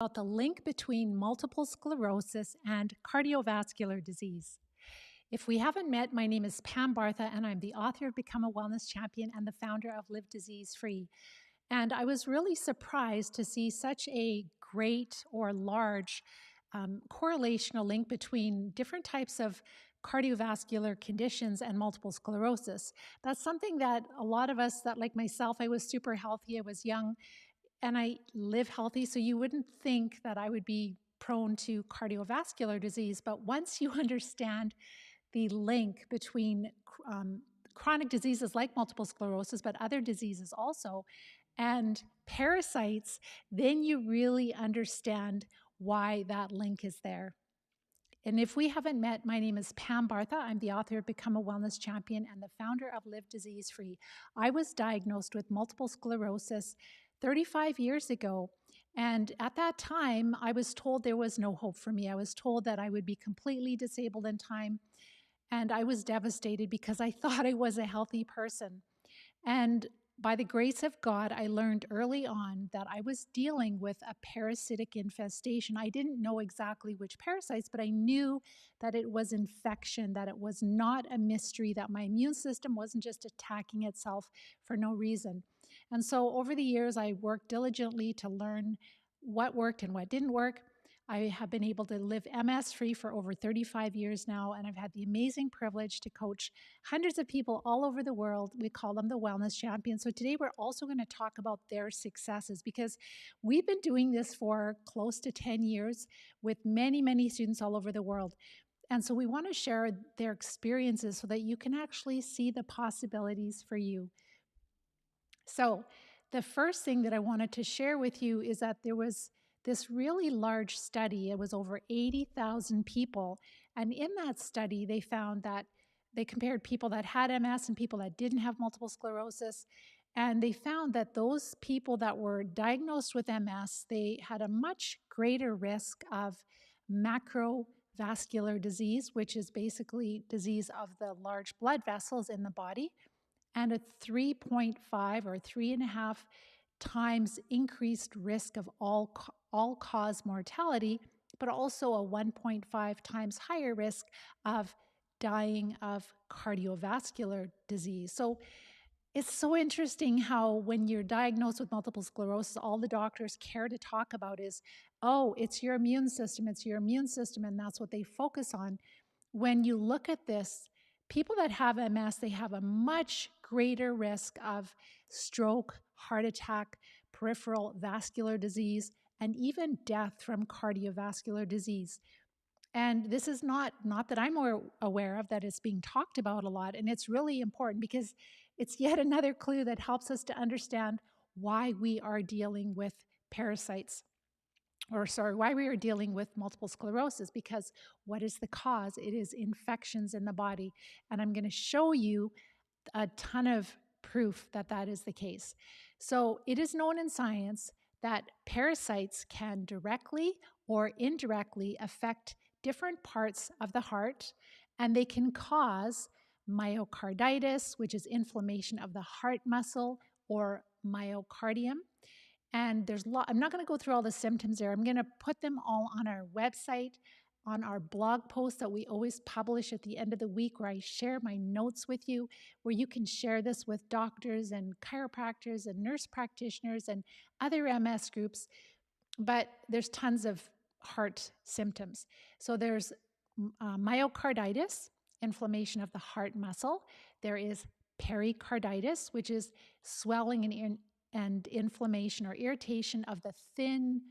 About the link between multiple sclerosis and cardiovascular disease. If we haven't met, my name is Pam Bartha, and I'm the author of Become a Wellness Champion and the founder of Live Disease Free. And I was really surprised to see such a great or large correlational link between different types of cardiovascular conditions and multiple sclerosis. That's something that a lot of us, that like myself, I was super healthy, I was young, and I live healthy, so you wouldn't think that I would be prone to cardiovascular disease. But once you understand the link between chronic diseases like multiple sclerosis, but other diseases also, and parasites, then you really understand why that link is there. And if we haven't met, my name is Pam Bartha. I'm the author of Become a Wellness Champion and the founder of Live Disease Free. I was diagnosed with multiple sclerosis 35 years ago. And at that time, I was told there was no hope for me. I was told that I would be completely disabled in time. And I was devastated because I thought I was a healthy person. And by the grace of God, I learned early on that I was dealing with a parasitic infestation. I didn't know exactly which parasites, but I knew that it was infection, that it was not a mystery, that my immune system wasn't just attacking itself for no reason. And so over the years, I worked diligently to learn what worked and what didn't work. I have been able to live MS free for over 35 years now, and I've had the amazing privilege to coach hundreds of people all over the world. We call them the Wellness Champions. So today we're also going to talk about their successes, because we've been doing this for close to 10 years with many, many students all over the world. And so we want to share their experiences so that you can actually see the possibilities for you. So the first thing that I wanted to share with you is that there was this really large study. It was over 80,000 people. And in that study, they found that they compared people that had MS and people that didn't have multiple sclerosis. And they found that those people that were diagnosed with MS, they had a much greater risk of macrovascular disease, which is basically disease of the large blood vessels in the body, and a 3.5 or 3.5 times increased risk of all-cause mortality, but also a 1.5 times higher risk of dying of cardiovascular disease. So it's so interesting how when you're diagnosed with multiple sclerosis, all the doctors care to talk about is, oh, it's your immune system, and that's what they focus on. When you look at this, people that have MS, they have a much greater risk of stroke, heart attack, peripheral vascular disease, and even death from cardiovascular disease. And this is not that I'm aware of, that it's being talked about a lot. And it's really important because it's yet another clue that helps us to understand why we are dealing with parasites. Why we are dealing with multiple sclerosis, because what is the cause? It is infections in the body. And I'm going to show you a ton of proof that that is the case. So it is known in science that parasites can directly or indirectly affect different parts of the heart, and they can cause myocarditis, which is inflammation of the heart muscle, or myocardium. And I'm not going to go through all the symptoms there. I'm going to put them all on our website, on our blog post that we always publish at the end of the week, where I share my notes with you, where you can share this with doctors and chiropractors and nurse practitioners and other MS groups. But there's tons of heart symptoms. So there's myocarditis, inflammation of the heart muscle. There is pericarditis, which is swelling and inflammation or irritation of the thin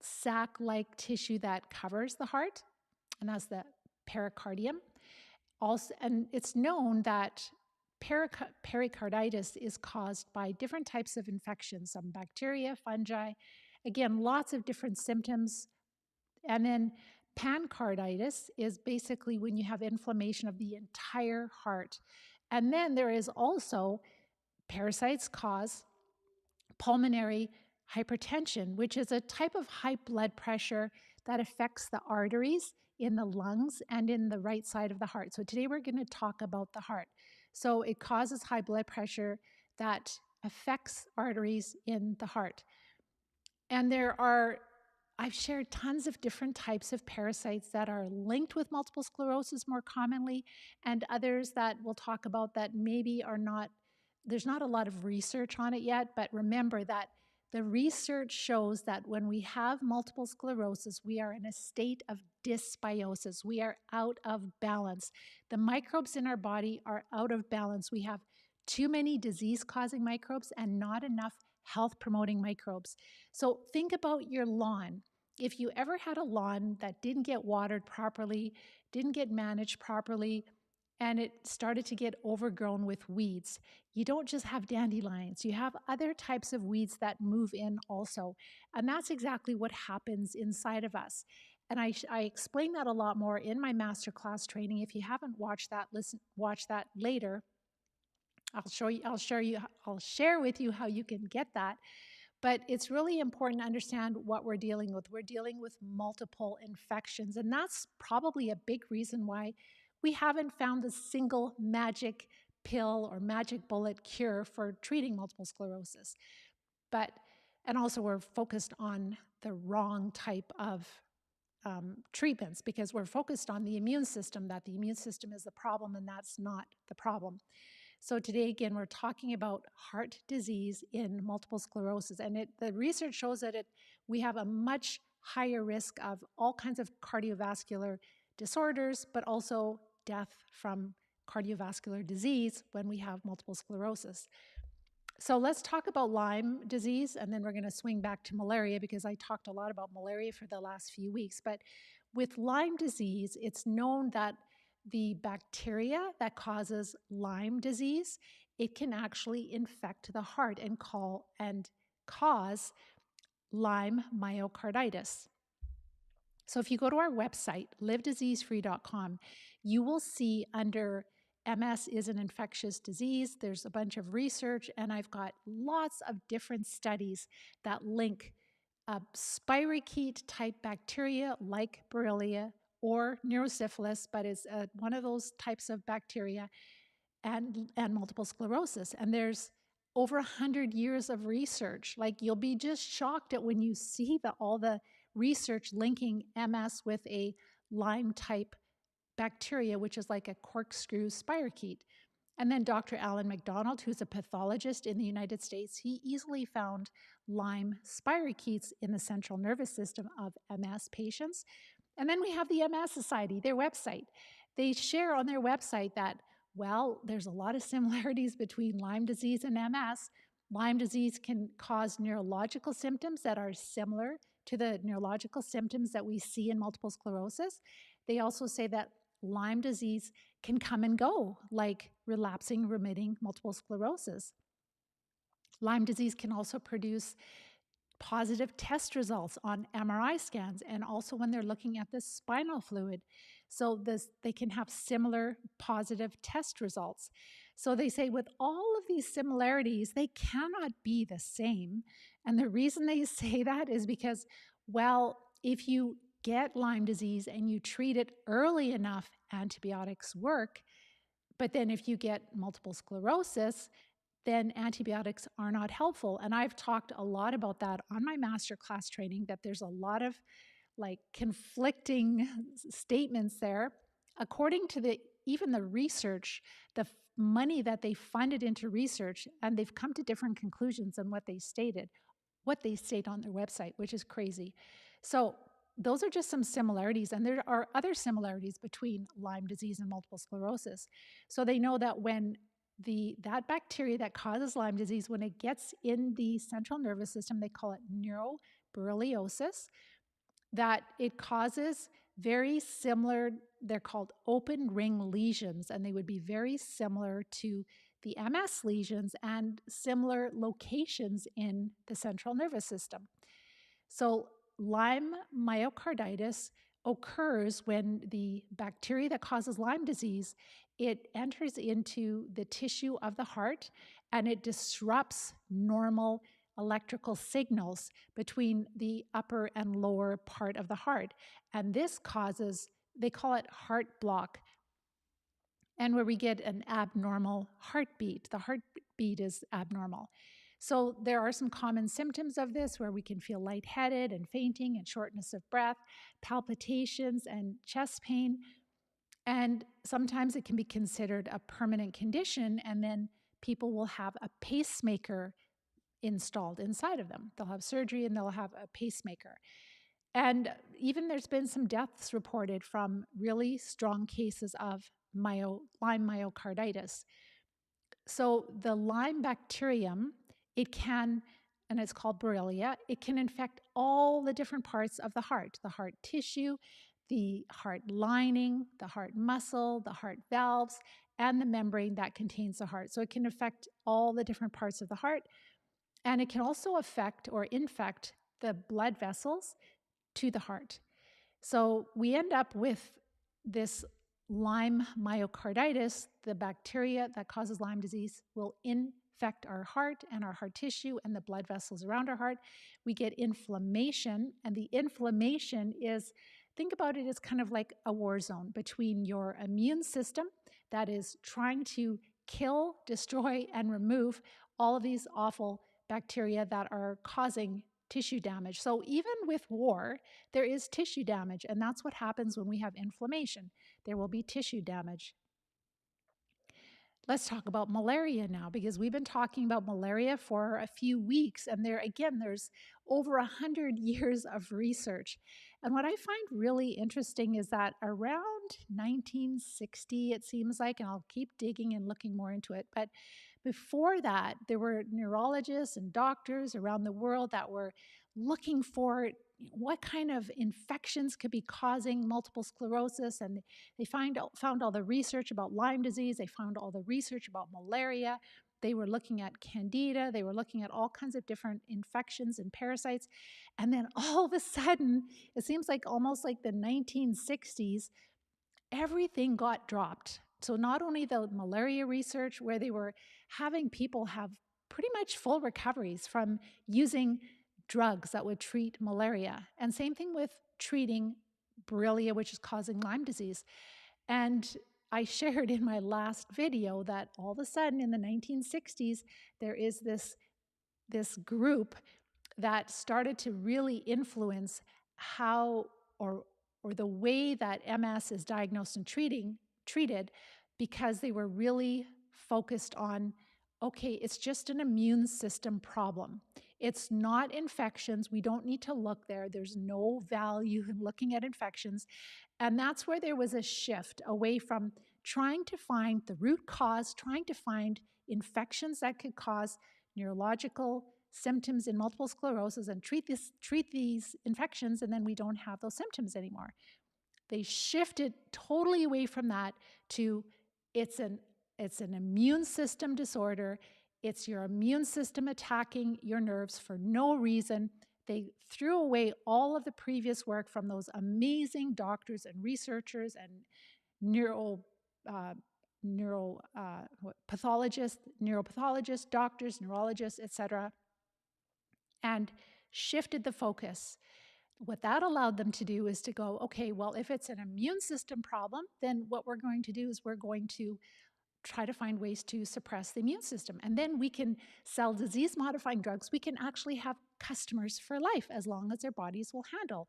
sac-like tissue that covers the heart, and that's the pericardium. Also, and it's known that pericarditis is caused by different types of infections, some bacteria, fungi, again, lots of different symptoms. And then pancarditis is basically when you have inflammation of the entire heart. And then there is also parasites cause pulmonary hypertension, which is a type of high blood pressure that affects the arteries in the lungs and in the right side of the heart. So today we're going to talk about the heart. So it causes high blood pressure that affects arteries in the heart. And there are I've shared tons of different types of parasites that are linked with multiple sclerosis more commonly, and others that we'll talk about that maybe are not, there's not a lot of research on it yet, but remember that the research shows that when we have multiple sclerosis, we are in a state of dysbiosis. We are out of balance. The microbes in our body are out of balance. We have too many disease-causing microbes and not enough health-promoting microbes. So think about your lawn. If you ever had a lawn that didn't get watered properly, didn't get managed properly, and it started to get overgrown with weeds, you don't just have dandelions, you have other types of weeds that move in also. And that's exactly what happens inside of us. And I explain that a lot more in my masterclass training. If you haven't watched that, watch that later. I'll share with you how you can get that. But it's really important to understand what we're dealing with. We're dealing with multiple infections, and that's probably a big reason why we haven't found the single magic pill or magic bullet cure for treating multiple sclerosis. And also we're focused on the wrong type of treatments because we're focused on the immune system, that the immune system is the problem, and that's not the problem. So today, again, we're talking about heart disease in multiple sclerosis. And the research shows that we have a much higher risk of all kinds of cardiovascular disorders, but also death from cardiovascular disease when we have multiple sclerosis. So let's talk about Lyme disease, and then we're going to swing back to malaria because I talked a lot about malaria for the last few weeks. But with Lyme disease, it's known that the bacteria that causes Lyme disease, it can actually infect the heart and cause Lyme myocarditis. So if you go to our website, livediseasefree.com, you will see under MS is an infectious disease, there's a bunch of research, and I've got lots of different studies that link spirochete type bacteria like Borrelia or neurosyphilis, but it's one of those types of bacteria, and multiple sclerosis. And there's over 100 years of research. Like, you'll be just shocked at when you see all the research linking MS with a Lyme type bacteria, which is like a corkscrew spirochete. And then Dr. Alan McDonald, who's a pathologist in the United States, he easily found Lyme spirochetes in the central nervous system of MS patients. And then we have the MS Society, their website. They share on their website that, well, there's a lot of similarities between Lyme disease and MS. Lyme disease can cause neurological symptoms that are similar to the neurological symptoms that we see in multiple sclerosis. They also say that Lyme disease can come and go, like relapsing, remitting multiple sclerosis. Lyme disease can also produce positive test results on MRI scans and also when they're looking at the spinal fluid. So they can have similar positive test results. So they say with all of these similarities, they cannot be the same. And the reason they say that is because, well, if you get Lyme disease and you treat it early enough, antibiotics work. But then if you get multiple sclerosis, then antibiotics are not helpful. And I've talked a lot about that on my masterclass training, that there's a lot of conflicting statements there. According to even the research, the money that they funded into research, and they've come to different conclusions than what they state on their website, which is crazy. So those are just some similarities, and there are other similarities between Lyme disease and multiple sclerosis. So they know that when that bacteria that causes Lyme disease, when it gets in the central nervous system, they call it neuroborreliosis, that it causes very similar, they're called open ring lesions, and they would be very similar to the MS lesions and similar locations in the central nervous system. So Lyme myocarditis occurs when the bacteria that causes Lyme disease, it enters into the tissue of the heart and it disrupts normal electrical signals between the upper and lower part of the heart. And this causes, they call it heart block, and where we get an abnormal heartbeat. The heartbeat is abnormal. So there are some common symptoms of this where we can feel lightheaded and fainting and shortness of breath, palpitations and chest pain. And sometimes it can be considered a permanent condition, and then people will have a pacemaker installed inside of them. They'll have surgery and they'll have a pacemaker. And even there's been some deaths reported from really strong cases of Lyme myocarditis. So the Lyme bacterium, it can, and it's called Borrelia, it can infect all the different parts of the heart tissue, the heart lining, the heart muscle, the heart valves, and the membrane that contains the heart. So it can affect all the different parts of the heart. And it can also affect or infect the blood vessels to the heart. So we end up with this Lyme myocarditis. The bacteria that causes Lyme disease will infect our heart and our heart tissue and the blood vessels around our heart. We get inflammation, and the inflammation is, think about it as kind of like a war zone between your immune system that is trying to kill, destroy, and remove all of these awful bacteria that are causing tissue damage. So even with war, there is tissue damage, and that's what happens when we have inflammation. There will be tissue damage. Let's talk about malaria now, because we've been talking about malaria for a few weeks, and there's over 100 years of research. And what I find really interesting is that around 1960, it seems like, and I'll keep digging and looking more into it, but before that, there were neurologists and doctors around the world that were looking for what kind of infections could be causing multiple sclerosis, and they found all the research about Lyme disease. They found all the research about malaria. They were looking at candida. They were looking at all kinds of different infections and parasites. And then all of a sudden, it seems like almost like the 1960s, everything got dropped. So not only the malaria research, where they were having people have pretty much full recoveries from using drugs that would treat malaria, and same thing with treating Borrelia, which is causing Lyme disease. And I shared in my last video that all of a sudden in the 1960s, there is this group that started to really influence how or the way that MS is diagnosed and treated, because they were really focused on, okay, it's just an immune system problem. It's not infections. We don't need to look there. There's no value in looking at infections. And that's where there was a shift away from trying to find the root cause, trying to find infections that could cause neurological symptoms in multiple sclerosis and treat these infections, and then we don't have those symptoms anymore. They shifted totally away from that to it's an immune system disorder. It's your immune system attacking your nerves for no reason. They threw away all of the previous work from those amazing doctors and researchers and neuropathologists, doctors, neurologists, etc., and shifted the focus. What that allowed them to do is to go, okay, well, if it's an immune system problem, then what we're going to do is we're going to try to find ways to suppress the immune system. And then we can sell disease-modifying drugs. We can actually have customers for life as long as their bodies will handle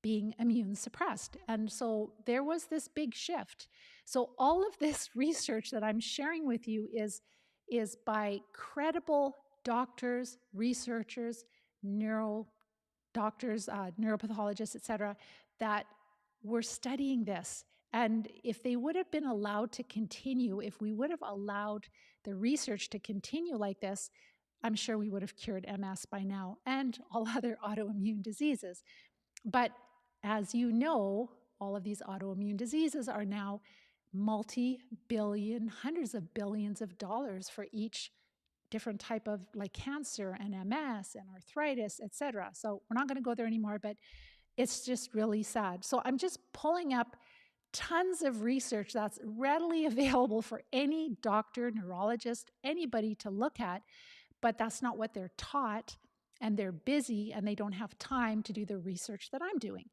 being immune suppressed. And so there was this big shift. So all of this research that I'm sharing with you is by credible doctors, researchers, neuropathologists, etc., that were studying this. And if they would have been allowed to continue, if we would have allowed the research to continue like this, I'm sure we would have cured MS by now and all other autoimmune diseases. But as you know, all of these autoimmune diseases are now multi-billion, hundreds of billions of dollars for each different type of, like, cancer and MS and arthritis, etc. So we're not going to go there anymore, but it's just really sad. So I'm just pulling up tons of research that's readily available for any doctor, neurologist, anybody to look at, but that's not what they're taught, and they're busy and they don't have time to do the research that I'm doing.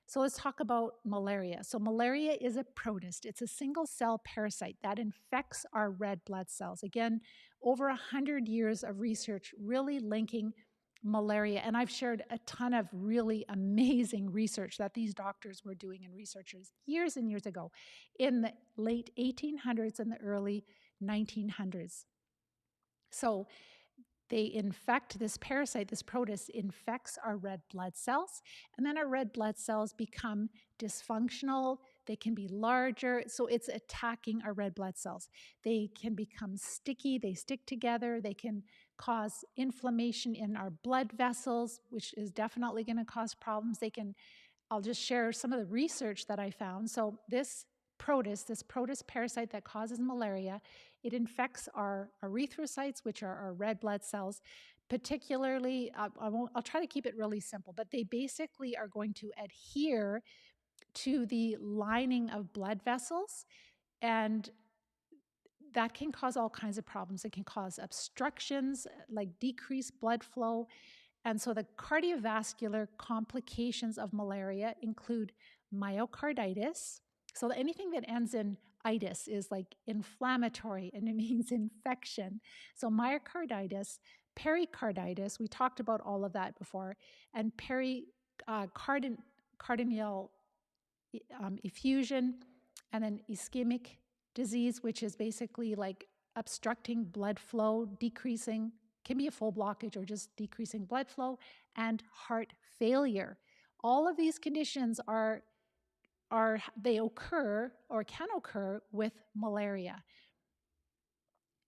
So let's talk about malaria. So malaria is a protist. It's a single cell parasite that infects our red blood cells. Again, over 100 years of research really linking malaria. And I've shared a ton of really amazing research that these doctors were doing and researchers years and years ago in the late 1800s and the early 1900s. So they infect this parasite, this protist infects our red blood cells, and then our red blood cells become dysfunctional. They can be larger, so it's attacking our red blood cells. They can become sticky, they stick together, they can cause inflammation in our blood vessels, which is definitely going to cause problems. I'll just share some of the research that I found. So this protist parasite that causes malaria, it infects our erythrocytes, which are our red blood cells. Particularly, I'll try to keep it really simple, but they basically are going to adhere to the lining of blood vessels, and that can cause all kinds of problems. It can cause obstructions, like decreased blood flow. And so the cardiovascular complications of malaria include myocarditis. So anything that ends in itis is like inflammatory, and it means infection. So myocarditis, pericarditis, we talked about all of that before, and cardinal effusion, and then ischemic disease, which is basically like obstructing blood flow, decreasing, can be a full blockage or just decreasing blood flow, and heart failure. All of these conditions they occur or can occur with malaria.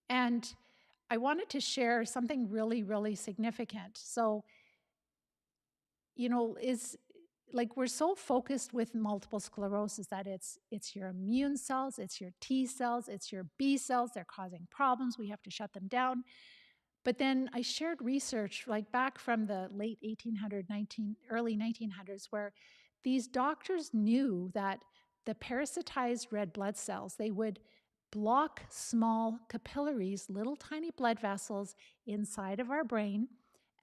And I wanted to share something really, really significant. So, is like we're so focused with multiple sclerosis that it's your immune cells, it's your T cells, it's your B cells, they're causing problems, we have to shut them down. But then I shared research like back from the late 1800s, early 1900s, where these doctors knew that the parasitized red blood cells, they would block small capillaries, little tiny blood vessels inside of our brain,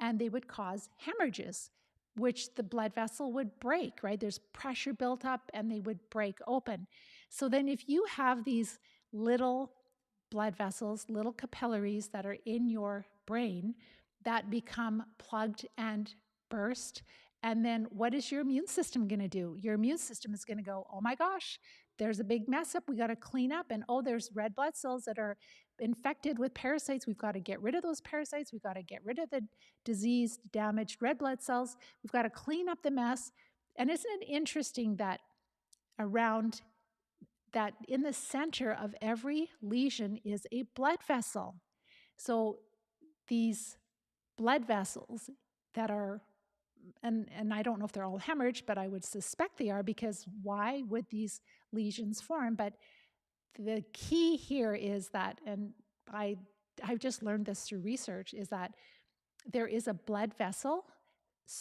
and they would cause hemorrhages, which the blood vessel would break, right? There's pressure built up and they would break open. So then if you have these little blood vessels, little capillaries that are in your brain that become plugged and burst, and then what is your immune system going to do? Your immune system is going to go, oh my gosh, there's a big mess up. We got to clean up. And oh, there's red blood cells that are infected with parasites. We've got to get rid of those parasites. We've got to get rid of the diseased, damaged red blood cells. We've got to clean up the mess. And isn't it interesting that in the center of every lesion is a blood vessel? So these blood vessels that are, and I don't know if they're all hemorrhaged, but I would suspect they are, because why would these lesions form? But the key here is that, and I've just learned this through research, is that there is a blood vessel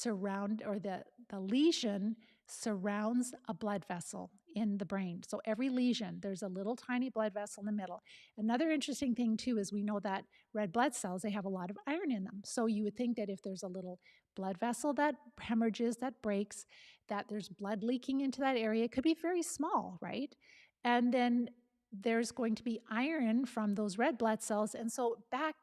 the lesion surrounds a blood vessel in the brain. So every lesion, there's a little tiny blood vessel in the middle. Another interesting thing too is we know that red blood cells, they have a lot of iron in them. So you would think that if there's a little blood vessel that hemorrhages, that breaks, that there's blood leaking into that area. It could be very small, right? And then there's going to be iron from those red blood cells. And so back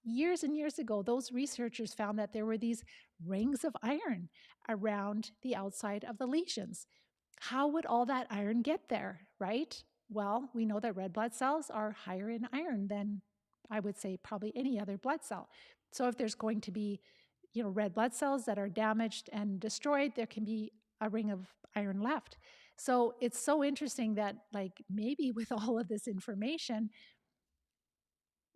years and years ago, those researchers found that there were these rings of iron around the outside of the lesions. How would all that iron get there, right? Well, we know that red blood cells are higher in iron than, I would say, probably any other blood cell. So if there's going to be, red blood cells that are damaged and destroyed, there can be a ring of iron left. So it's so interesting that, like, maybe with all of this information,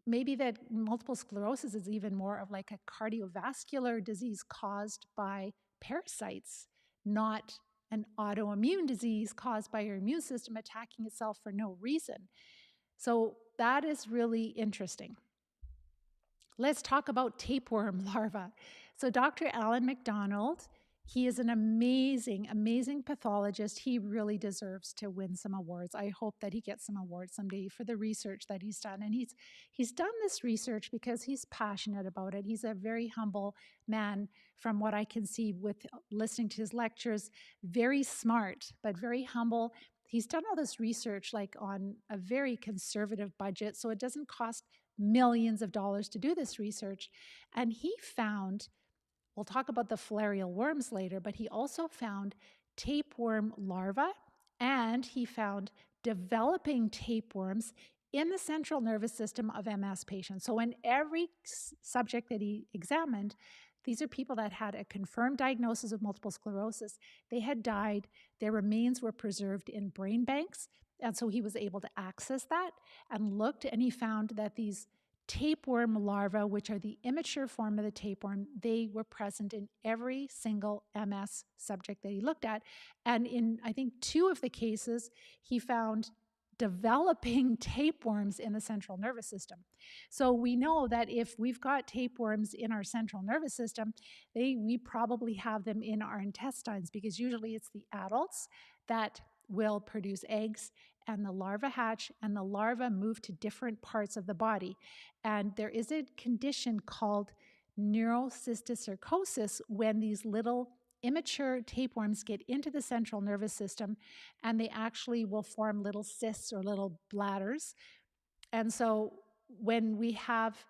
maybe that multiple sclerosis is even more of like a cardiovascular disease caused by parasites, not an autoimmune disease caused by your immune system attacking itself for no reason. So that is really interesting. Let's talk about tapeworm larvae. So Dr. Alan McDonald, he is an amazing, amazing pathologist. He really deserves to win some awards. I hope that he gets some awards someday for the research that he's done. And he's done this research because he's passionate about it. He's a very humble man, from what I can see with listening to his lectures. Very smart, but very humble. He's done all this research like on a very conservative budget, so it doesn't cost millions of dollars to do this research. And he found, we'll talk about the filarial worms later, but he also found tapeworm larvae, and he found developing tapeworms in the central nervous system of MS patients. So in every subject that he examined, these are people that had a confirmed diagnosis of multiple sclerosis. They had died. Their remains were preserved in brain banks. And so he was able to access that and looked, and he found that these tapeworm larvae, which are the immature form of the tapeworm, they were present in every single MS subject that he looked at. And in, I think, 2 of the cases, he found developing tapeworms in the central nervous system. So we know that if we've got tapeworms in our central nervous system, we probably have them in our intestines, because usually it's the adults that will produce eggs, and the larvae hatch, and the larvae move to different parts of the body. And there is a condition called neurocysticercosis when these little immature tapeworms get into the central nervous system, and they actually will form little cysts or little bladders. And so when we have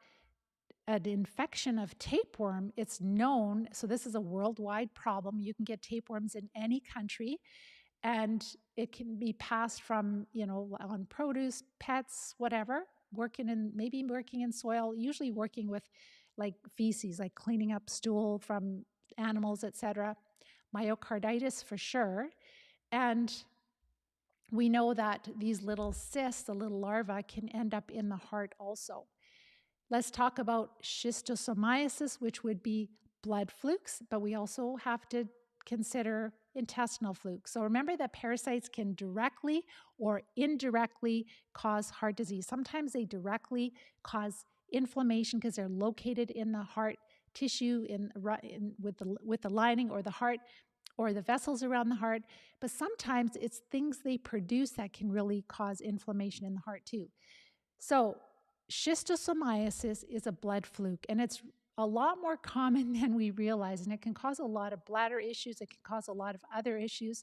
an infection of tapeworm, it's known, so this is a worldwide problem. You can get tapeworms in any country, and it can be passed from, on produce, pets, whatever, maybe working in soil, usually working with like feces, like cleaning up stool from animals, etc. Myocarditis for sure. And we know that these little cysts, the little larvae, can end up in the heart also. Let's talk about schistosomiasis, which would be blood flukes, but we also have to consider intestinal flukes. So remember that parasites can directly or indirectly cause heart disease. Sometimes they directly cause inflammation because they're located in the heart tissue with the lining or the heart or the vessels around the heart. But sometimes it's things they produce that can really cause inflammation in the heart too. So schistosomiasis is a blood fluke, and it's a lot more common than we realize, and it can cause a lot of bladder issues. It can cause a lot of other issues.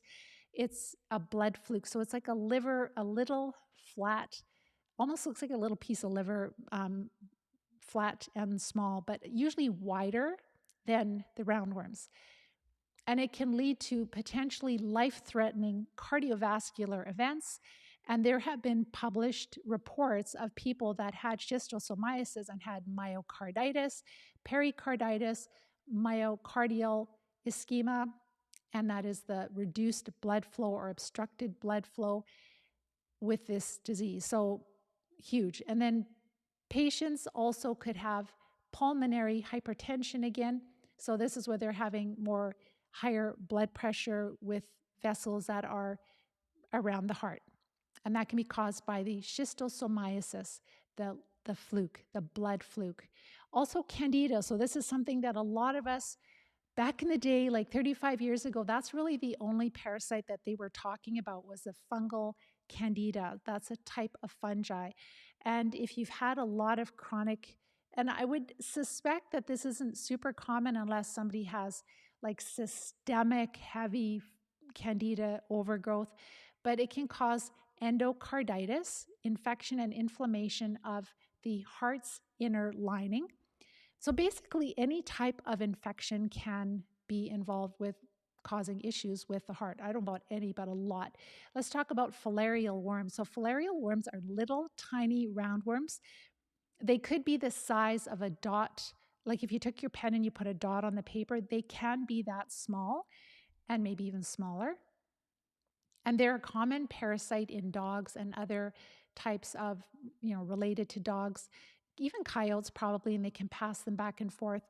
It's a blood fluke. So it's like a little flat, almost looks like a little piece of liver, flat and small, but usually wider than the roundworms. And it can lead to potentially life-threatening cardiovascular events. And there have been published reports of people that had schistosomiasis and had myocarditis, pericarditis, myocardial ischemia, and that is the reduced blood flow or obstructed blood flow with this disease. So huge. And then patients also could have pulmonary hypertension again. So this is where they're having more higher blood pressure with vessels that are around the heart. And that can be caused by the schistosomiasis, the fluke, the blood fluke. Also candida. So this is something that a lot of us back in the day, like 35 years ago, that's really the only parasite that they were talking about was the fungal candida. That's a type of fungi. And if you've had a lot of chronic, and I would suspect that this isn't super common unless somebody has like systemic heavy candida overgrowth, but it can cause endocarditis, infection and inflammation of the heart's inner lining. So basically, any type of infection can be involved with causing issues with the heart. I don't know about any, but a lot. Let's talk about filarial worms. So filarial worms are little tiny roundworms. They could be the size of a dot. Like if you took your pen and you put a dot on the paper, they can be that small and maybe even smaller. And they're a common parasite in dogs and other types of, related to dogs, even coyotes probably, and they can pass them back and forth.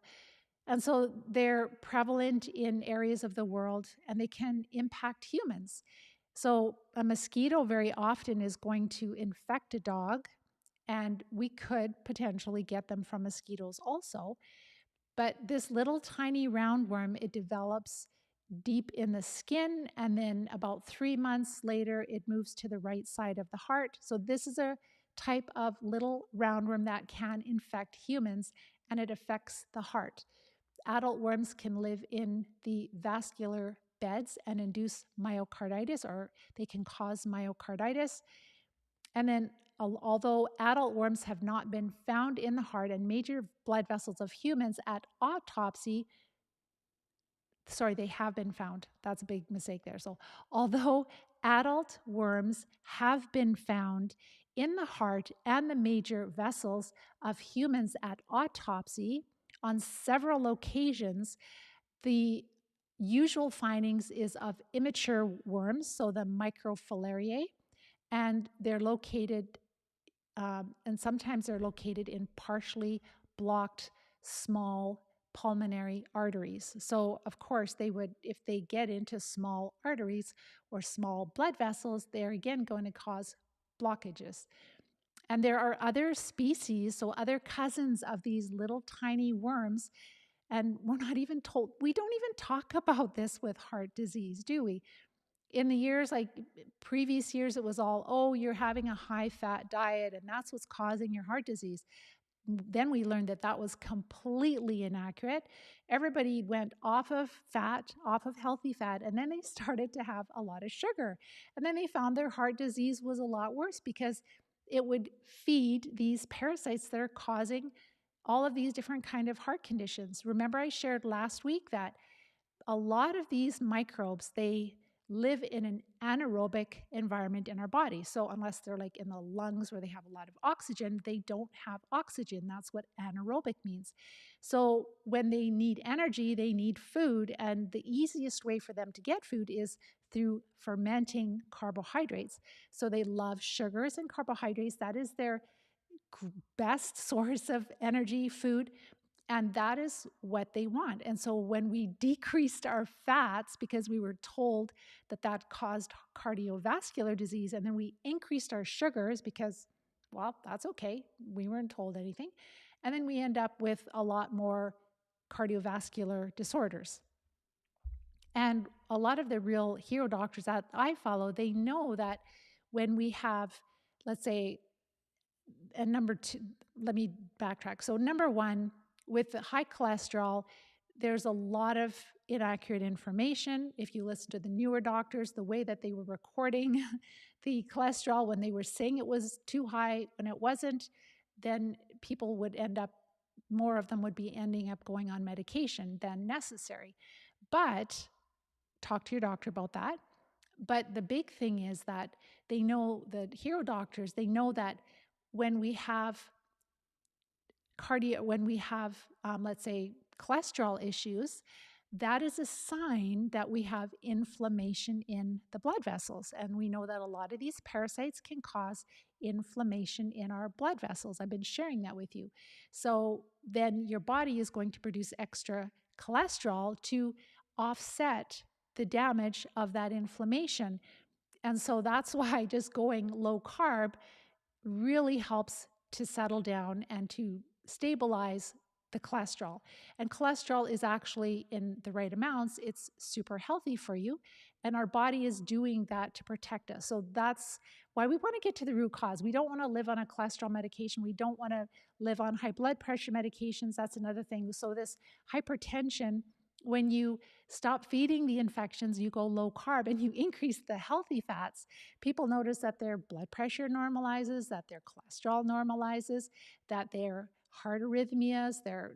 And so they're prevalent in areas of the world, and they can impact humans. So a mosquito very often is going to infect a dog, and we could potentially get them from mosquitoes also. But this little tiny roundworm, it develops deep in the skin, and then about 3 months later, it moves to the right side of the heart. So this is a type of little roundworm that can infect humans, and it affects the heart. Adult worms can live in the vascular beds and induce myocarditis, or they can cause myocarditis. And then although adult worms have not been found in the heart and major blood vessels of humans at autopsy, sorry, they have been found. That's a big mistake there. So, although adult worms have been found in the heart and the major vessels of humans at autopsy on several occasions, the usual findings is of immature worms, so the microfilariae, and they're located, and sometimes they're located in partially blocked small pulmonary arteries. So, of course, they would, if they get into small arteries or small blood vessels, they're again going to cause blockages. And there are other species, so other cousins of these little tiny worms, and we're not even told, we don't even talk about this with heart disease, do we? In the years, like previous years, it was all, oh, you're having a high fat diet and that's what's causing your heart disease. Then we learned that that was completely inaccurate. Everybody went off of fat, off of healthy fat, and then they started to have a lot of sugar. And then they found their heart disease was a lot worse because it would feed these parasites that are causing all of these different kind of heart conditions. Remember I shared last week that a lot of these microbes, they live in an anaerobic environment in our body. So unless they're like in the lungs where they have a lot of oxygen, they don't have oxygen. That's what anaerobic means. So when they need energy, they need food. And the easiest way for them to get food is through fermenting carbohydrates. So they love sugars and carbohydrates. That is their best source of energy, food. And that is what they want. And so when we decreased our fats because we were told that that caused cardiovascular disease, and then we increased our sugars because, well, that's okay. We weren't told anything. And then we end up with a lot more cardiovascular disorders. And a lot of the real hero doctors that I follow, they know that when we have, let's say, and number two, let me backtrack. So number one, with the high cholesterol, there's a lot of inaccurate information. If you listen to the newer doctors, the way that they were recording the cholesterol when they were saying it was too high when it wasn't, then people would end up, more of them would be ending up going on medication than necessary. But talk to your doctor about that. But the big thing is that they know, the hero doctors, they know that when we have let's say, cholesterol issues, that is a sign that we have inflammation in the blood vessels. And we know that a lot of these parasites can cause inflammation in our blood vessels. I've been sharing that with you. So then your body is going to produce extra cholesterol to offset the damage of that inflammation. And so that's why just going low carb really helps to settle down and to stabilize the cholesterol. And cholesterol is actually, in the right amounts, it's super healthy for you. And our body is doing that to protect us. So that's why we want to get to the root cause. We don't want to live on a cholesterol medication. We don't want to live on high blood pressure medications. That's another thing. So this hypertension, when you stop feeding the infections, you go low carb and you increase the healthy fats, people notice that their blood pressure normalizes, that their cholesterol normalizes, that their heart arrhythmias, their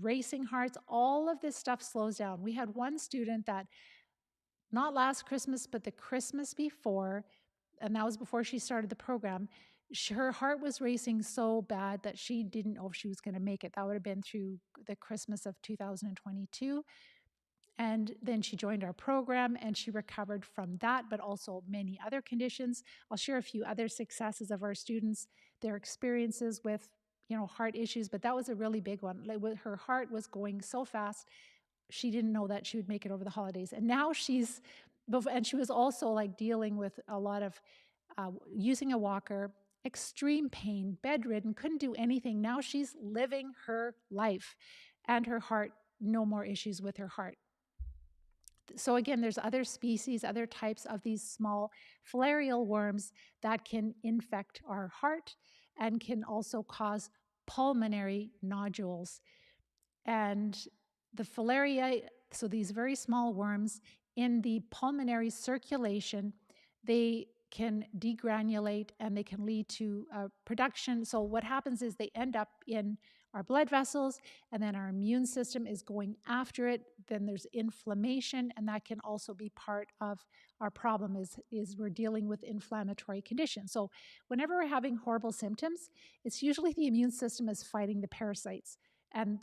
racing hearts, all of this stuff slows down. We had one student that, not last Christmas, but the Christmas before, and that was before she started the program, her heart was racing so bad that she didn't know if she was going to make it. That would have been through the Christmas of 2022. And then she joined our program and she recovered from that, but also many other conditions. I'll share a few other successes of our students, their experiences with, heart issues, but that was a really big one. Like, her heart was going so fast, she didn't know that she would make it over the holidays. And now and she was also like dealing with a lot of using a walker, extreme pain, bedridden, couldn't do anything. Now she's living her life, and her heart, no more issues with her heart. So again, there's other species, other types of these small filarial worms that can infect our heart and can also cause pulmonary nodules. And the filaria, so these very small worms in the pulmonary circulation, they can degranulate and they can lead to production. So what happens is they end up in our blood vessels, and then our immune system is going after it. Then there's inflammation, and that can also be part of our problem is we're dealing with inflammatory conditions. So whenever we're having horrible symptoms, it's usually the immune system is fighting the parasites. And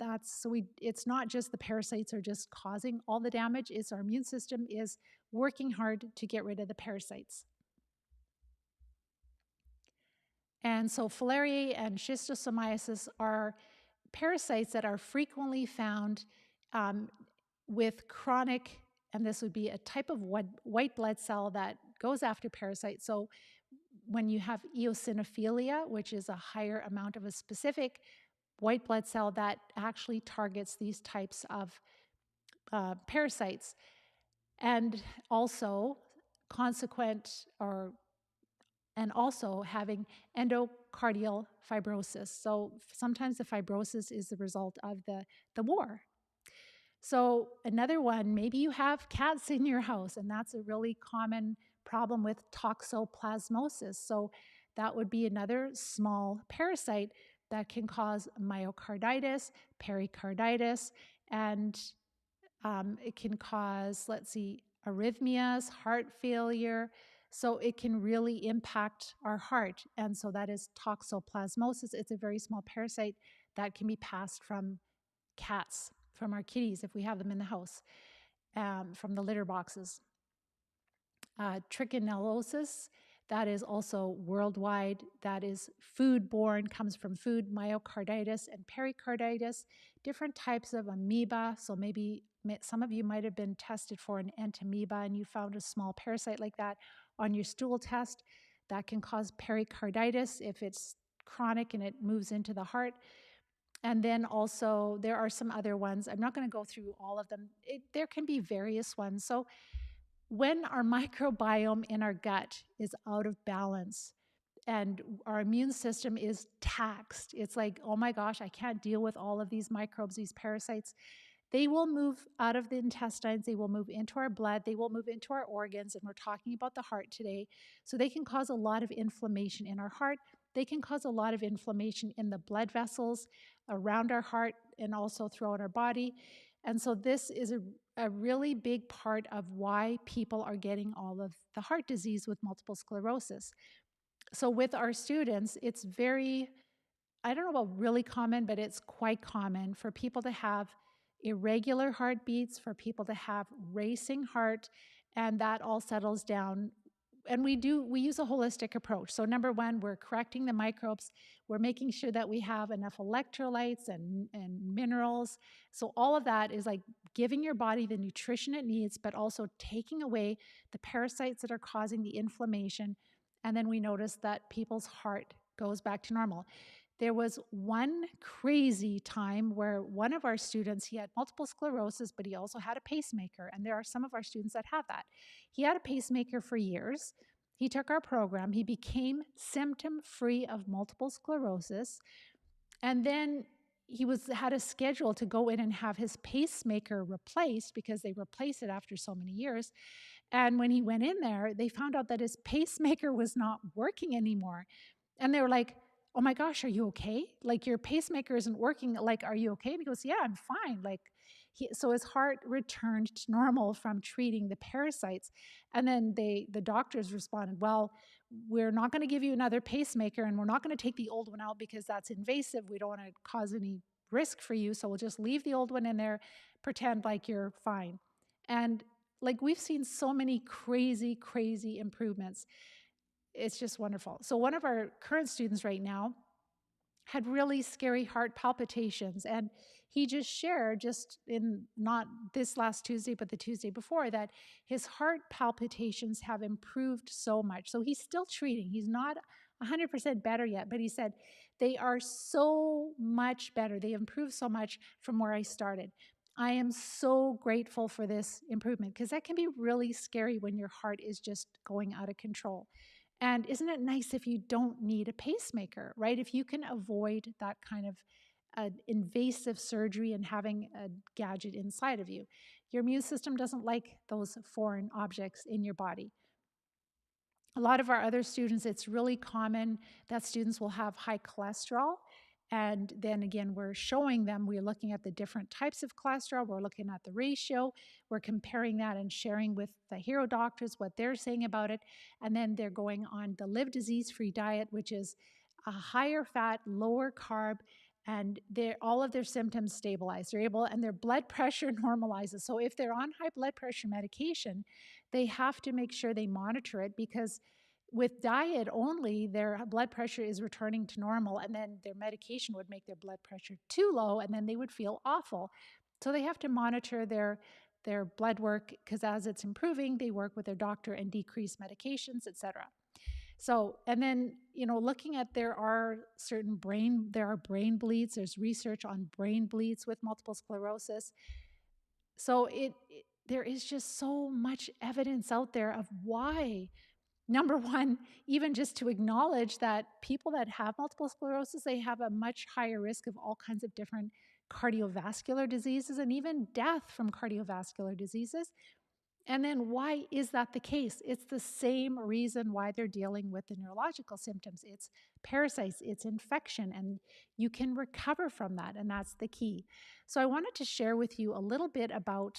it's not just the parasites are just causing all the damage, it's our immune system is working hard to get rid of the parasites. And so Filariae and schistosomiasis are parasites that are frequently found with chronic, and this would be a type of white blood cell that goes after parasites. So when you have eosinophilia, which is a higher amount of a specific white blood cell that actually targets these types of parasites, and also and also having endocardial fibrosis. So sometimes the fibrosis is the result of the war. So another one, maybe you have cats in your house, and that's a really common problem with toxoplasmosis. So that would be another small parasite that can cause myocarditis, pericarditis, and it can cause, arrhythmias, heart failure. So it can really impact our heart. And so that is toxoplasmosis. It's a very small parasite that can be passed from cats, from our kitties if we have them in the house, from the litter boxes. Trichinellosis, that is also worldwide. That is foodborne, comes from food, myocarditis and pericarditis, different types of amoeba. So maybe some of you might have been tested for an entamoeba and you found a small parasite like that on your stool test. That can cause pericarditis if it's chronic and it moves into the heart. And then also there are some other ones. I'm not going to go through all of them. There can be various ones. So when our microbiome in our gut is out of balance and our immune system is taxed, it's like, oh my gosh, I can't deal with all of these microbes, these parasites. They will move out of the intestines, they will move into our blood, they will move into our organs, and we're talking about the heart today. So they can cause a lot of inflammation in our heart. They can cause a lot of inflammation in the blood vessels around our heart and also throughout our body. And so this is a really big part of why people are getting all of the heart disease with multiple sclerosis. So with our students, it's very, I don't know about really common, but it's quite common for people to have irregular heartbeats, for people to have racing heart, and that all settles down. And we use a holistic approach. So number one, we're correcting the microbes. We're making sure that we have enough electrolytes and minerals. So all of that is like giving your body the nutrition it needs, but also taking away the parasites that are causing the inflammation. And then we notice that people's heart goes back to normal. There was one crazy time where one of our students, he had multiple sclerosis, but he also had a pacemaker. And there are some of our students that have that. He had a pacemaker for years. He took our program. He became symptom-free of multiple sclerosis. And then he had a schedule to go in and have his pacemaker replaced because they replace it after so many years. And when he went in there, they found out that his pacemaker was not working anymore. And they were like, oh my gosh, are you okay? Like your pacemaker isn't working. Like, are you okay? And he goes, yeah, I'm fine. So his heart returned to normal from treating the parasites. And then the doctors responded, well, we're not going to give you another pacemaker and we're not going to take the old one out because that's invasive. We don't want to cause any risk for you. So we'll just leave the old one in there, pretend like you're fine. And like we've seen so many crazy, crazy improvements. It's just wonderful. So one of our current students right now had really scary heart palpitations, and he just shared, just in not this last Tuesday, but the Tuesday before, that his heart palpitations have improved so much. So he's still treating. He's not 100% better yet, but he said they are so much better. They improved so much from where I started. I am so grateful for this improvement because that can be really scary when your heart is just going out of control. And isn't it nice if you don't need a pacemaker, right? If you can avoid that kind of invasive surgery and having a gadget inside of you. Your immune system doesn't like those foreign objects in your body. A lot of our other students, it's really common that students will have high cholesterol. And then again, we're showing them, we're looking at the different types of cholesterol, we're looking at the ratio, we're comparing that and sharing with the hero doctors what they're saying about it. And then they're going on the Live Disease-Free diet, which is a higher fat, lower carb, and all of their symptoms stabilize. They're able, and their blood pressure normalizes. So if they're on high blood pressure medication, they have to make sure they monitor it, because with diet only, their blood pressure is returning to normal, and then their medication would make their blood pressure too low, and then they would feel awful. So they have to monitor their blood work, because as it's improving, they work with their doctor and decrease medications, etc. So, and then, looking at there are brain bleeds. There's research on brain bleeds with multiple sclerosis. So there is just so much evidence out there of why. Number one, even just to acknowledge that people that have multiple sclerosis, they have a much higher risk of all kinds of different cardiovascular diseases and even death from cardiovascular diseases. And then why is that the case? It's the same reason why they're dealing with the neurological symptoms. It's parasites, it's infection, and you can recover from that, and that's the key. So I wanted to share with you a little bit about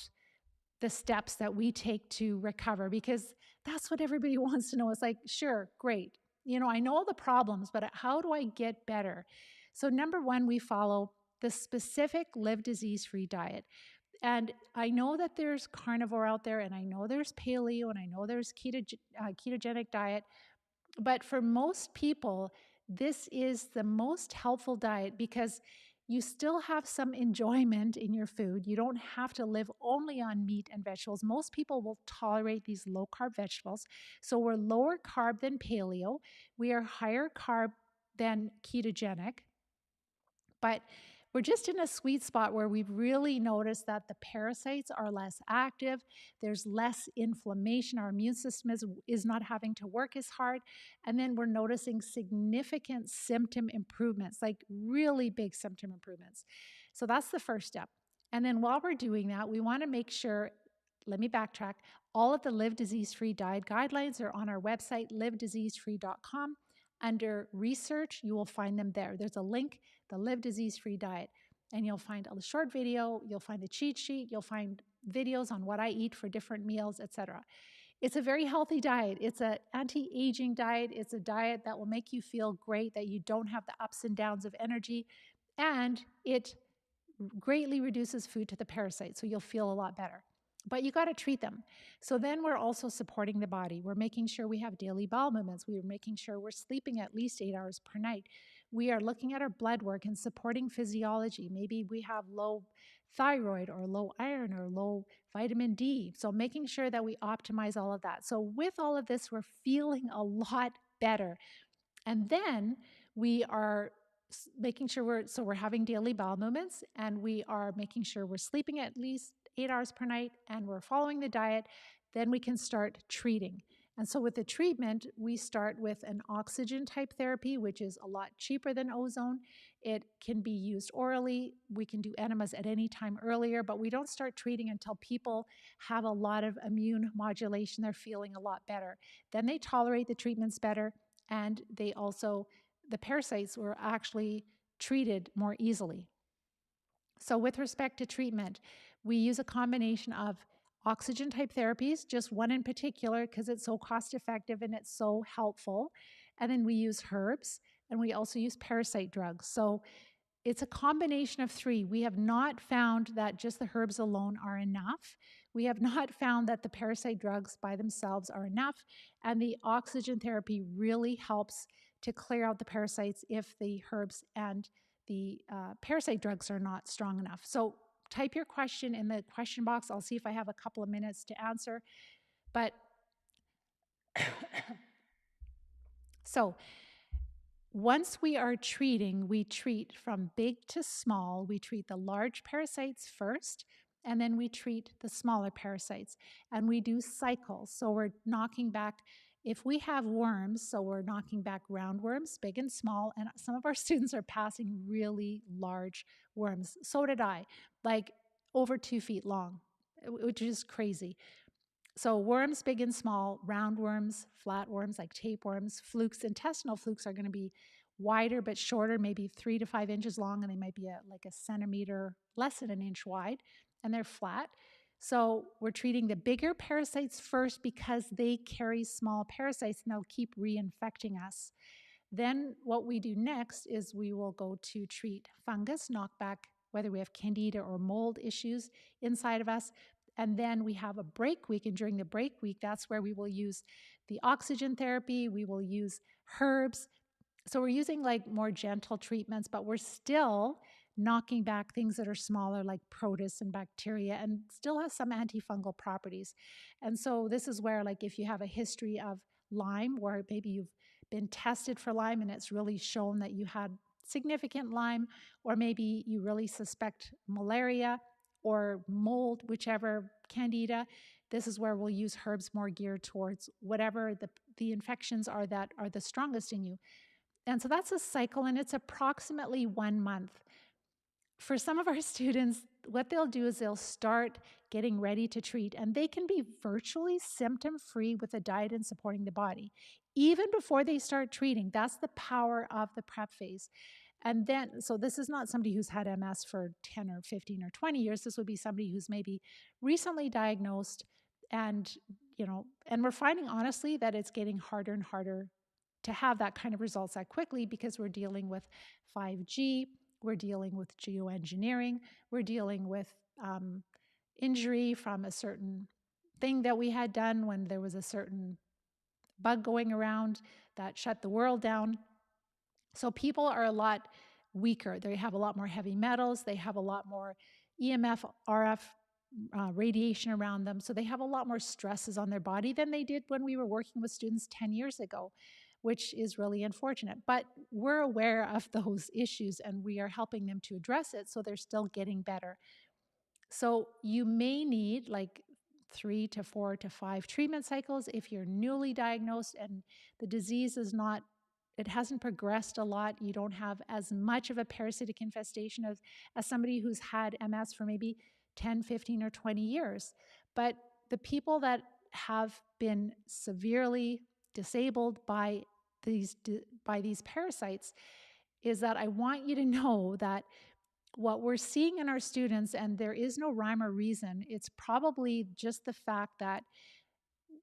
the steps that we take to recover, because that's what everybody wants to know. It's like, sure, great. I know all the problems, but how do I get better? So number one, we follow the specific Live Disease-Free diet. And I know that there's carnivore out there, and I know there's paleo, and I know there's ketogenic diet. But for most people, this is the most helpful diet, because you still have some enjoyment in your food. You don't have to live only on meat and vegetables. Most people will tolerate these low carb vegetables. So we're lower carb than paleo. We are higher carb than ketogenic. But we're just in a sweet spot where we've really noticed that the parasites are less active. There's less inflammation. Our immune system is not having to work as hard. And then we're noticing significant symptom improvements, like really big symptom improvements. So that's the first step. And then while we're doing that, we want to make sure, let me backtrack, all of the Live Disease-Free diet guidelines are on our website, livediseasefree.com. Under research, you will find them there. There's a link, the Live Disease-Free diet, and you'll find a short video, you'll find the cheat sheet, you'll find videos on what I eat for different meals, etc. It's a very healthy diet. It's an anti-aging diet. It's a diet that will make you feel great, that you don't have the ups and downs of energy, and it greatly reduces food to the parasites, so you'll feel a lot better. But you got to treat them. So then we're also supporting the body. We're making sure we have daily bowel movements. We're making sure we're sleeping at least 8 hours per night. We are looking at our blood work and supporting physiology. Maybe we have low thyroid or low iron or low vitamin D. So making sure that we optimize all of that. So with all of this, we're feeling a lot better. And then we are making sure we're having daily bowel movements, and we are making sure we're sleeping at least 8 hours per night, and we're following the diet. Then we can start treating. And so with the treatment, we start with an oxygen type therapy, which is a lot cheaper than ozone. It can be used orally. We can do enemas at any time earlier, but we don't start treating until people have a lot of immune modulation. They're feeling a lot better. Then they tolerate the treatments better, and the parasites were actually treated more easily. So with respect to treatment, we use a combination of oxygen type therapies, just one in particular because it's so cost effective and it's so helpful. And then we use herbs, and we also use parasite drugs. So it's a combination of three. We have not found that just the herbs alone are enough. We have not found that the parasite drugs by themselves are enough. And the oxygen therapy really helps to clear out the parasites if the herbs and the parasite drugs are not strong enough. So type your question in the question box. I'll see if I have a couple of minutes to answer. But so once we are treating, we treat from big to small. We treat the large parasites first, and then we treat the smaller parasites. And we do cycles. So we're knocking back, if we have worms, so we're knocking back roundworms, big and small. And some of our students are passing really large worms. So did I, like over 2 feet long, which is crazy. So worms, big and small, roundworms, flatworms like tapeworms, flukes, intestinal flukes are going to be wider but shorter, maybe 3 to 5 inches long, and they might be like a centimeter, less than an inch wide, and they're flat. So we're treating the bigger parasites first because they carry small parasites and they'll keep reinfecting us. Then what we do next is we will go to treat fungus, knockback, whether we have candida or mold issues inside of us. And then we have a break week, and during the break week, that's where we will use the oxygen therapy, we will use herbs. So we're using like more gentle treatments, but we're still knocking back things that are smaller like protists and bacteria and still has some antifungal properties. And so this is where, like, if you have a history of Lyme, where maybe you've been tested for Lyme and it's really shown that you had significant Lyme, or maybe you really suspect malaria or mold, whichever, candida, this is where we'll use herbs more geared towards whatever the infections are that are the strongest in you. And so that's a cycle, and it's approximately 1 month. For some of our students, what they'll do is they'll start getting ready to treat, and they can be virtually symptom-free with a diet and supporting the body, even before they start treating. That's the power of the prep phase. And then, so this is not somebody who's had MS for 10 or 15 or 20 years. This would be somebody who's maybe recently diagnosed, and, and we're finding honestly that it's getting harder and harder to have that kind of results that quickly because we're dealing with 5G, we're dealing with geoengineering, we're dealing with injury from a certain thing that we had done when there was a certain bug going around that shut the world down. So people are a lot weaker. They have a lot more heavy metals. They have a lot more EMF, RF radiation around them. So they have a lot more stresses on their body than they did when we were working with students 10 years ago, which is really unfortunate. But we're aware of those issues and we are helping them to address it so they're still getting better. So you may need like 3 to 4 to 5 treatment cycles if you're newly diagnosed and the disease is not, it hasn't progressed a lot. You don't have as much of a parasitic infestation as somebody who's had MS for maybe 10, 15, or 20 years. But the people that have been severely disabled by these parasites is that I want you to know that what we're seeing in our students, and there is no rhyme or reason, it's probably just the fact that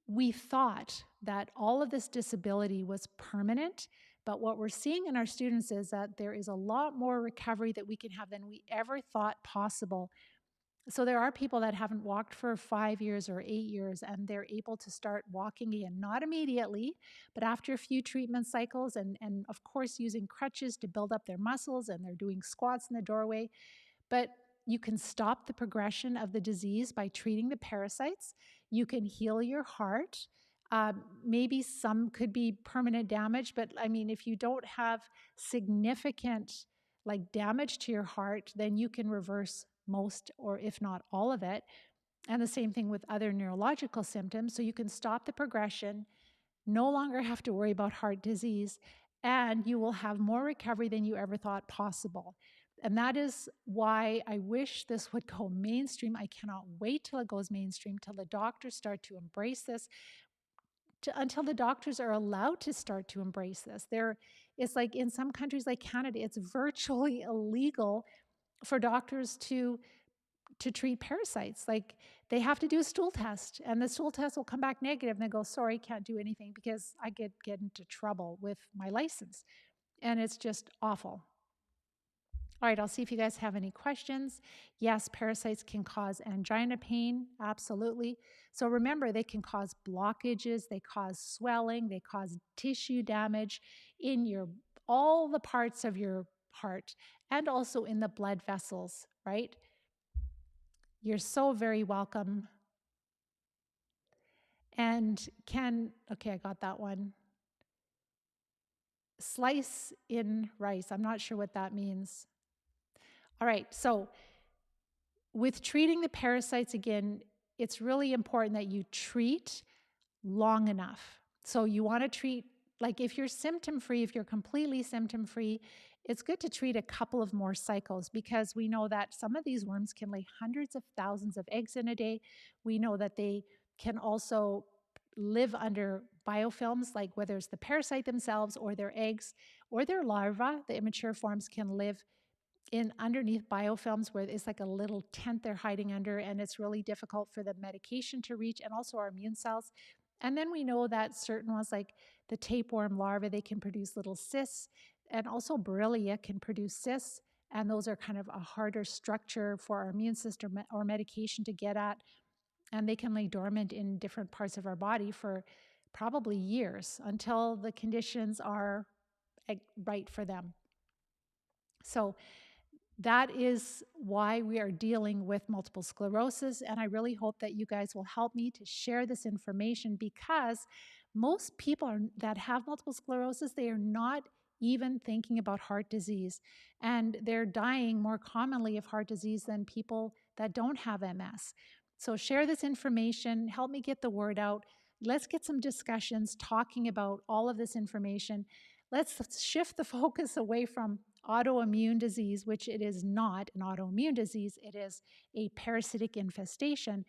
we thought that all of this disability was permanent, but what we're seeing in our students is that there is a lot more recovery that we can have than we ever thought possible. So there are people that haven't walked for 5 years or 8 years, and they're able to start walking again, not immediately, but after a few treatment cycles, and of course using crutches to build up their muscles, and they're doing squats in the doorway. But you can stop the progression of the disease by treating the parasites. You can heal your heart. Maybe some could be permanent damage, but I mean, if you don't have significant like damage to your heart, then you can reverse most or if not all of it. And the same thing with other neurological symptoms. So you can stop the progression, no longer have to worry about heart disease, and you will have more recovery than you ever thought possible. And that is why I wish this would go mainstream. I cannot wait till it goes mainstream, till the doctors start to embrace this, until the doctors are allowed to start to embrace this. It's like in some countries like Canada, it's virtually illegal for doctors to treat parasites. Like they have to do a stool test, and the stool test will come back negative, and they go, sorry, can't do anything because I get into trouble with my license. And it's just awful. All right, I'll see if you guys have any questions. Yes, parasites can cause angina pain, absolutely. So remember, they can cause blockages, they cause swelling, they cause tissue damage in all the parts of your heart and also in the blood vessels, right? You're so very welcome. And okay, I got that one. Slice in rice. I'm not sure what that means. All right, so with treating the parasites, again, it's really important that you treat long enough. So you want to treat, like if you're symptom-free, if you're completely symptom-free, it's good to treat a couple of more cycles because we know that some of these worms can lay hundreds of thousands of eggs in a day. We know that they can also live under biofilms, like whether it's the parasite themselves or their eggs or their larvae. The immature forms can live in underneath biofilms where it's like a little tent they're hiding under, and it's really difficult for the medication to reach and also our immune cells. And then we know that certain ones like the tapeworm larvae, they can produce little cysts, and also Borrelia can produce cysts, and those are kind of a harder structure for our immune system or medication to get at, and they can lay dormant in different parts of our body for probably years until the conditions are right for them. So that is why we are dealing with multiple sclerosis, and I really hope that you guys will help me to share this information, because most people that have multiple sclerosis, they are not even thinking about heart disease, and they're dying more commonly of heart disease than people that don't have MS. So share this information, help me get the word out. Let's get some discussions talking about all of this information. Let's shift the focus away from autoimmune disease, which it is not an autoimmune disease. It is a parasitic infestation,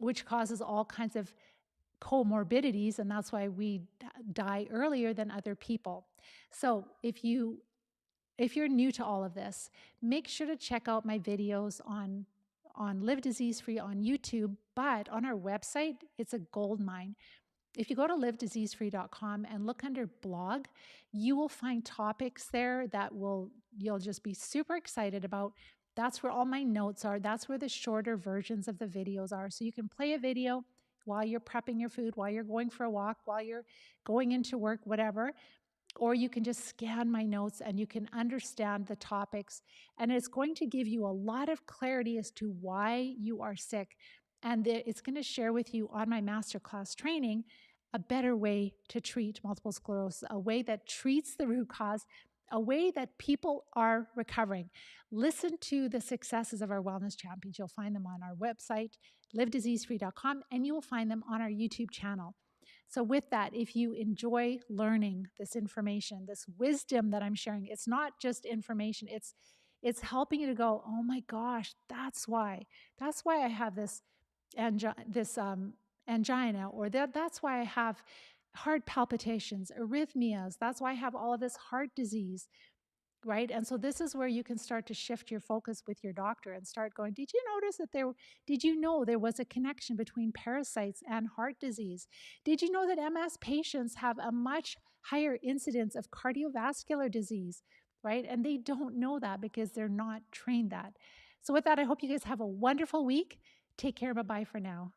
which causes all kinds of comorbidities, and that's why we die earlier than other people. So if you're new to all of this, make sure to check out my videos on Live Disease Free on YouTube, but on our website, it's a gold mine. If you go to livediseasefree.com and look under blog, you will find topics there that you'll just be super excited about. That's where all my notes are. That's where the shorter versions of the videos are. So you can play a video while you're prepping your food, while you're going for a walk, while you're going into work, whatever. Or you can just scan my notes and you can understand the topics. And it's going to give you a lot of clarity as to why you are sick. And it's going to share with you on my masterclass training a better way to treat multiple sclerosis, a way that treats the root cause, a way that people are recovering. Listen to the successes of our wellness champions. You'll find them on our website, livediseasefree.com, and you will find them on our YouTube channel. So with that, if you enjoy learning this information, this wisdom that I'm sharing, it's not just information, it's helping you to go, oh my gosh, that's why I have this angina, or that's why I have heart palpitations, arrhythmias, that's why I have all of this heart disease, right? And so this is where you can start to shift your focus with your doctor and start going, did you know there was a connection between parasites and heart disease? Did you know that MS patients have a much higher incidence of cardiovascular disease, right? And they don't know that because they're not trained that. So with that, I hope you guys have a wonderful week. Take care. Bye-bye for now.